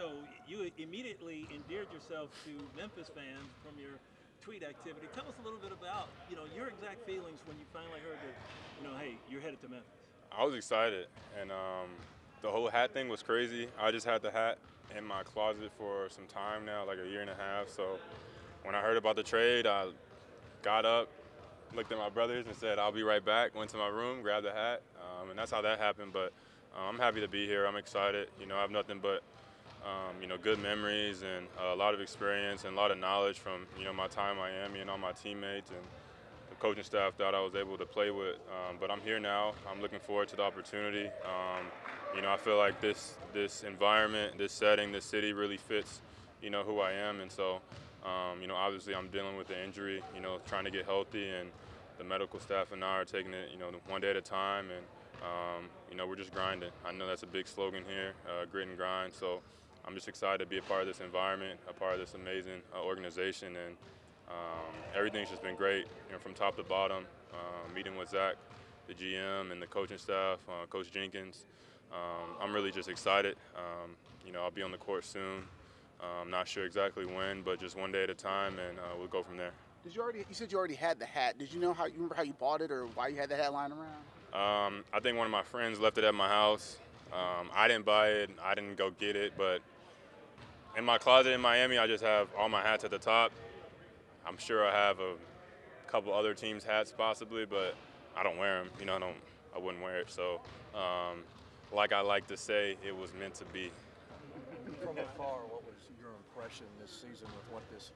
So you immediately endeared yourself to Memphis fans from your tweet activity. Tell us a little bit about, your exact feelings when you finally heard that, hey, you're headed to Memphis. I was excited, and the whole hat thing was crazy. I just had the hat in my closet for some time now, like a year and a half. So when I heard about the trade, I got up, looked at my brothers and said, I'll be right back. Went to my room, grabbed the hat, and that's how that happened. But I'm happy to be here. I'm excited. I have nothing but, good memories and a lot of experience and a lot of knowledge from, my time in Miami and all my teammates and the coaching staff that I was able to play with. But I'm here now. I'm looking forward to the opportunity. I feel like this environment, this setting, this city really fits, who I am. And so, obviously I'm dealing with the injury, trying to get healthy, and the medical staff and I are taking it, one day at a time. And, we're just grinding. I know that's a big slogan here, grit and grind. So I'm just excited to be a part of this environment, a part of this amazing organization. And everything's just been great, from top to bottom. Meeting with Zach, the GM, and the coaching staff, Coach Jenkins. I'm really just excited. I'll be on the court soon. I'm not sure exactly when, but just one day at a time, and we'll go from there. You said you already had the hat. Did you remember how you bought it or why you had the hat lying around? I think one of my friends left it at my house. I didn't buy it. I didn't go get it, but in my closet in Miami, I just have all my hats at the top. I'm sure I have a couple other teams' hats possibly, but I don't wear them. I wouldn't wear it. So, like I like to say, it was meant to be. From afar, what was your impression this season with what this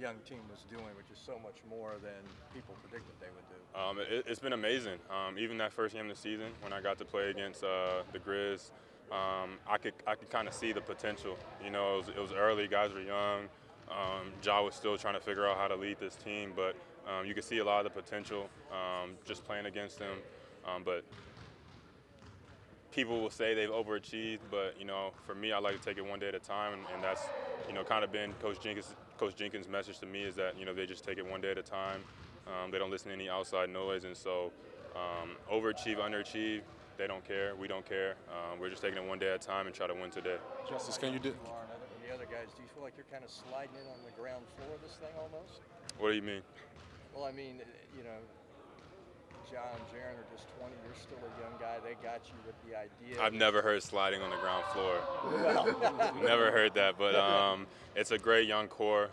young team was doing, which is so much more than people predicted they would do? It's been amazing. Even that first game of the season, when I got to play against the Grizz, I could kind of see the potential. It was early. Guys were young. Ja was still trying to figure out how to lead this team, but you could see a lot of the potential just playing against them. But people will say they've overachieved, but for me, I like to take it one day at a time, and that's kind of been Coach Jenkins' message to me, is that they just take it one day at a time. They don't listen to any outside noise, and so overachieve, underachieve, they don't care. We don't care. We're just taking it one day at a time and try to win today. Justice, can you do? The other guys, do you feel like you're kind of sliding in on the ground floor of this thing almost? What do you mean? Well, I mean, John and Jaron are just 20. You're still a young guy. They got you with the idea. I've never heard sliding on the ground floor. Well. Never heard that, but it's a great young core.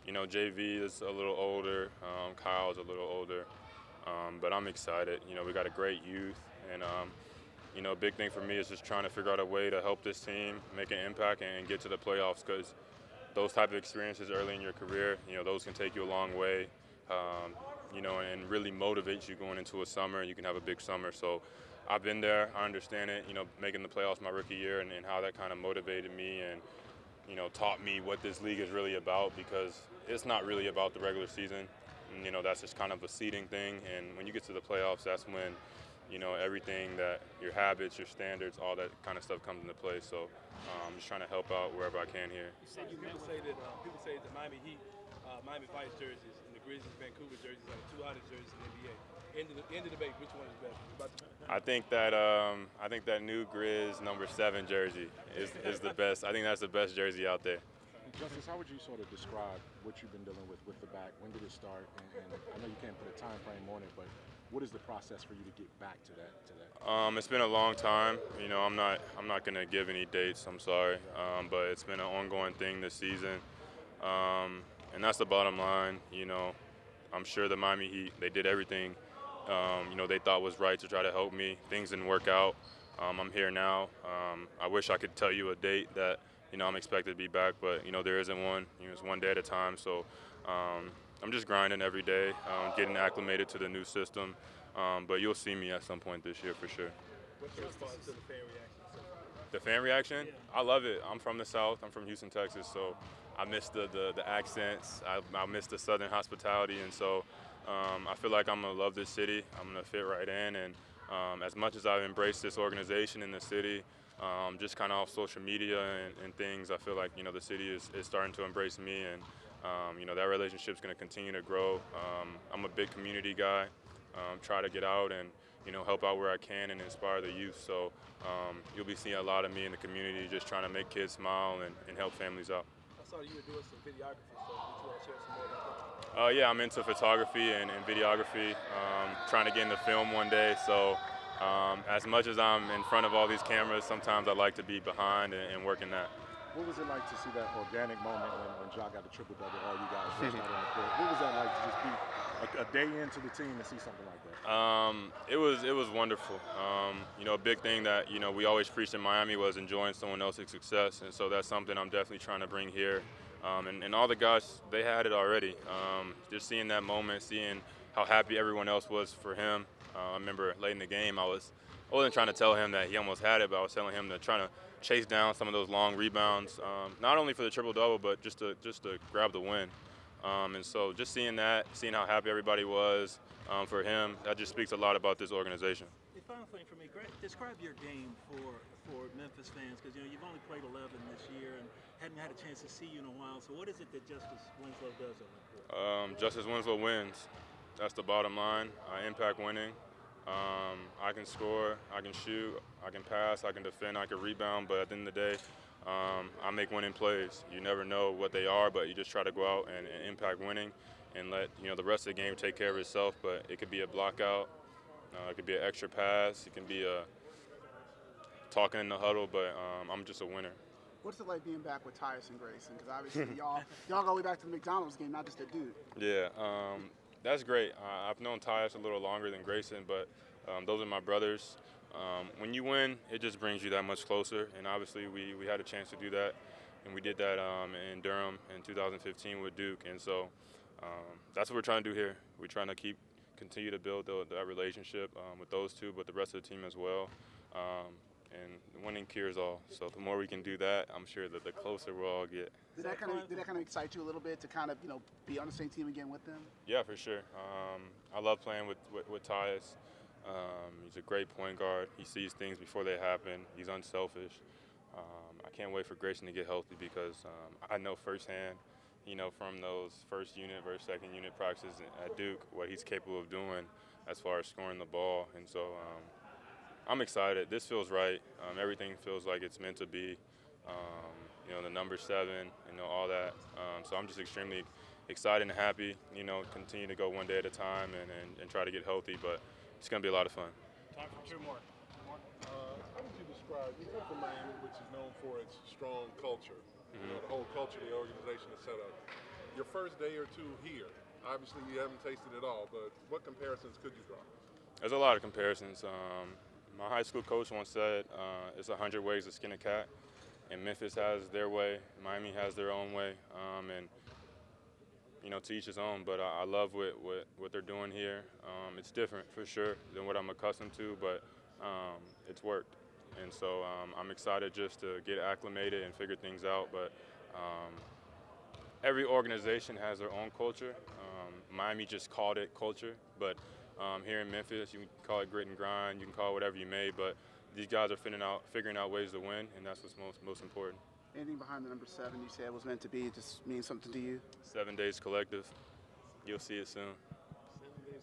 JV is a little older. Kyle's a little older. But I'm excited. We got a great youth. And, a big thing for me is just trying to figure out a way to help this team make an impact and get to the playoffs, because those type of experiences early in your career, those can take you a long way. And really motivate you going into a summer, and you can have a big summer. So I've been there. I understand it, making the playoffs my rookie year, and how that kind of motivated me and, taught me what this league is really about, because it's not really about the regular season. And, that's just kind of a seeding thing. And when you get to the playoffs, that's when, everything that your habits, your standards, all that kind of stuff comes into play. So I'm just trying to help out wherever I can here. People say that the Miami Heat, Miami Vice jerseys, and the Grizzlies, Vancouver jerseys are the two hottest jerseys in the NBA. End of debate, which one is better? I think that new Grizz #7 jersey is the best. I think that's the best jersey out there. Justice, how would you sort of describe what you've been dealing with the back? When did it start? And I know you can't put a time frame on it, but what is the process for you to get back to that? It's been a long time. I'm not gonna give any dates. I'm sorry, but it's been an ongoing thing this season, and that's the bottom line. I'm sure the Miami Heat, they did everything they thought was right to try to help me. Things didn't work out. I'm here now. I wish I could tell you a date that I'm expected to be back, but there isn't one. It's one day at a time. So I'm just grinding every day, getting acclimated to the new system. But you'll see me at some point this year for sure. What's your response to the fan reaction? The fan reaction? I love it. I'm from the South. I'm from Houston, Texas, so I miss the accents. I miss the Southern hospitality, and so I feel like I'm gonna love this city. I'm gonna fit right in, and as much as I've embraced this organization in the city, just kind of off social media and things, I feel like the city is starting to embrace me, and that relationship's gonna continue to grow. I'm a big community guy. Try to get out and help out where I can and inspire the youth. So you'll be seeing a lot of me in the community just trying to make kids smile and help families out. I saw you were doing some videography stuff. Did you want to share some more about that? Yeah, I'm into photography and videography, trying to get into film one day. So as much as I'm in front of all these cameras, sometimes I like to be behind and working that. What was it like to see that organic moment when Ja got the triple-double, all you guys rushed out on the court? What was that like to just be a day into the team and see something like that? It was wonderful. A big thing that we always preached in Miami was enjoying someone else's success, and so that's something I'm definitely trying to bring here. And all the guys, they had it already. Just seeing that moment, seeing how happy everyone else was for him. I remember late in the game, I wasn't trying to tell him that he almost had it, but I was telling him to try to chase down some of those long rebounds, not only for the triple-double, but just to grab the win. And so just seeing that, seeing how happy everybody was for him, that just speaks a lot about this organization. The final thing for me, describe your game for Memphis fans, because you've only played 11 this year and hadn't had a chance to see you in a while. So what is it that Justise Winslow does on the court? Justise Winslow wins. That's the bottom line. I impact winning. I can score, I can shoot, I can pass, I can defend, I can rebound, but at the end of the day, I make winning plays. You never know what they are, but you just try to go out and impact winning and let the rest of the game take care of itself. But it could be a block out, it could be an extra pass, it can be a talking in the huddle, but I'm just a winner. What's it like being back with Tyus and Grayson? Because obviously y'all go way back to the McDonald's game, not just a dude. Yeah, that's great. I've known Tyus a little longer than Grayson, but those are my brothers. When you win, it just brings you that much closer, and obviously we had a chance to do that, and we did that in Durham in 2015 with Duke, and so that's what we're trying to do here. We're trying to continue to build that relationship with those two, but the rest of the team as well. And winning cures all. So the more we can do that, I'm sure that the closer we'll all get. Did that kind of excite you a little bit to kind of be on the same team again with them? Yeah, for sure. I love playing with Tyus. He's a great point guard. He sees things before they happen. He's unselfish. I can't wait for Grayson to get healthy because I know firsthand, from those first unit versus second unit practices at Duke, what he's capable of doing as far as scoring the ball. And so I'm excited. This feels right. Everything feels like it's meant to be. The number 7, all that. So I'm just extremely excited and happy. Continue to go one day at a time and try to get healthy. But it's going to be a lot of fun. Time for 2 more. How would you describe, you come from Miami, which is known for its strong culture. The whole culture of the organization is set up. Your first day or 2 here, obviously you haven't tasted it all, but what comparisons could you draw? There's a lot of comparisons. My high school coach once said it's 100 ways to skin a cat, and Memphis has their way, Miami has their own way, and to each his own. But I love what they're doing here. It's different for sure than what I'm accustomed to, but it's worked, and so I'm excited just to get acclimated and figure things out. But every organization has their own culture. Miami just called it culture, but here in Memphis, you can call it grit and grind, you can call it whatever you may, but these guys are figuring out ways to win, and that's what's most important. Anything behind the number 7 you said was meant to be just means something to you? 7 Days Collective. You'll see it soon. 7 days.